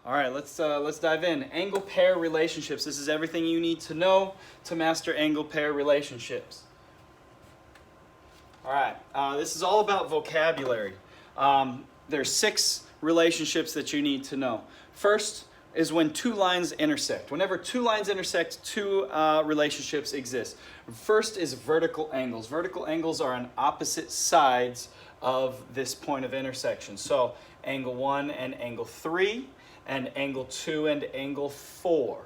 All right, let's dive in. Angle pair relationships. This is everything you need to know to master angle pair relationships. All right, this is all about vocabulary. There's 6 relationships that you need to know. First is when 2 lines intersect. Whenever 2 lines intersect, 2 relationships exist. First is vertical angles. Vertical angles are on opposite sides of this point of intersection. So angle 1 and angle 3, and angle 2 and angle 4.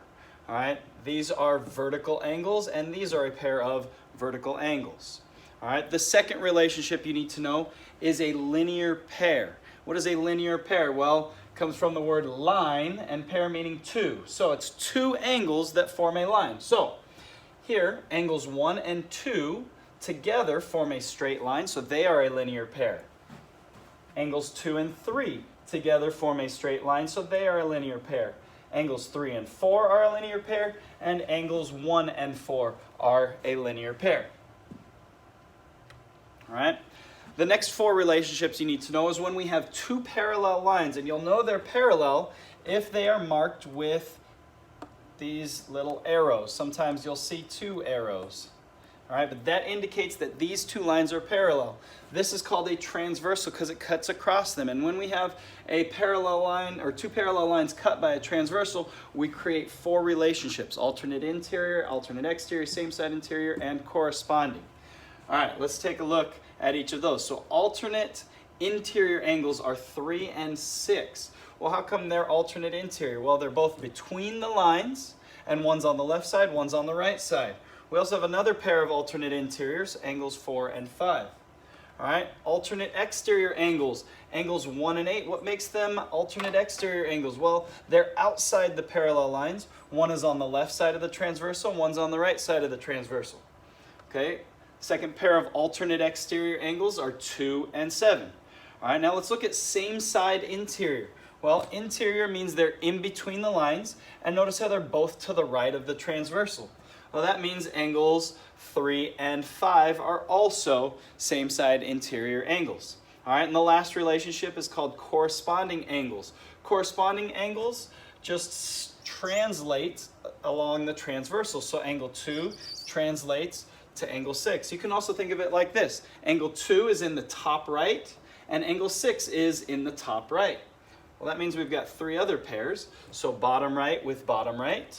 All right, these are vertical angles, and these are a pair of vertical angles. All right, the second relationship you need to know is a linear pair. What is a linear pair? Well, it comes from the word line and pair meaning 2. So it's 2 angles that form a line. So here, angles 1 and 2 together form a straight line, so they are a linear pair. Angles 2 and 3 together form a straight line, so they are a linear pair. Angles 3 and 4 are a linear pair, and angles 1 and 4 are a linear pair. All right. The next 4 relationships you need to know is when we have 2 parallel lines, and you'll know they're parallel if they are marked with these little arrows. Sometimes you'll see 2 arrows. All right, but that indicates that these 2 lines are parallel. This is called a transversal because it cuts across them. And when we have a parallel line or 2 parallel lines cut by a transversal, we create 4 relationships: alternate interior, alternate exterior, same side interior, and corresponding. All right, let's take a look at each of those. So alternate interior angles are 3 and 6. Well, how come they're alternate interior? Well, they're both between the lines, and one's on the left side, one's on the right side. We also have another pair of alternate interiors, angles 4 and 5. All right, alternate exterior angles, angles 1 and 8. What makes them alternate exterior angles? Well, they're outside the parallel lines. One is on the left side of the transversal, one's on the right side of the transversal. Okay, second pair of alternate exterior angles are 2 and 7. All right, now let's look at same side interior. Well, interior means they're in between the lines, and notice how they're both to the right of the transversal. Well, that means angles 3 and 5 are also same side interior angles. All right, and the last relationship is called corresponding angles. Corresponding angles just translate along the transversal. So angle 2 translates to angle 6. You can also think of it like this. Angle 2 is in the top right, and angle 6 is in the top right. Well, that means we've got 3 other pairs. So bottom right with bottom right,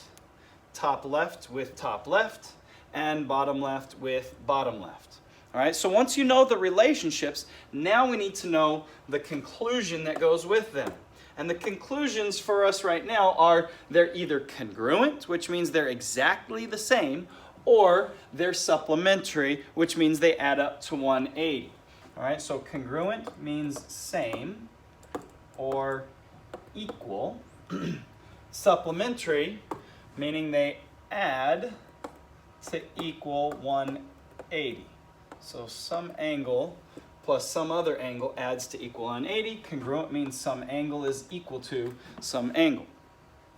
top left with top left, and bottom left with bottom left. All right, so once you know the relationships, now we need to know the conclusion that goes with them. And the conclusions for us right now are they're either congruent, which means they're exactly the same, or they're supplementary, which means they add up to 180. All right, so congruent means same or equal. Supplementary meaning they add to equal 180. So some angle plus some other angle adds to equal 180. Congruent means some angle is equal to some angle.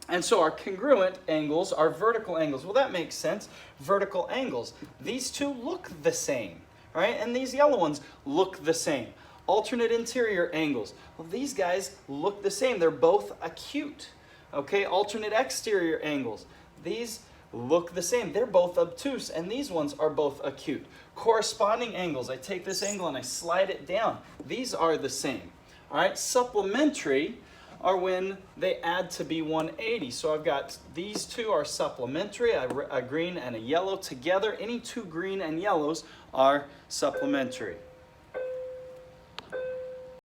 And so our congruent angles are vertical angles. Well, that makes sense. Vertical angles. These 2 look the same, right? And these yellow ones look the same. Alternate interior angles. Well, these guys look the same. They're both acute. Okay, alternate exterior angles. These look the same. They're both obtuse, and these ones are both acute. Corresponding angles. I take this angle and I slide it down. These are the same. All right, supplementary are when they add to be 180. So I've got these 2 are supplementary, a green and a yellow together. Any 2 green and yellows are supplementary.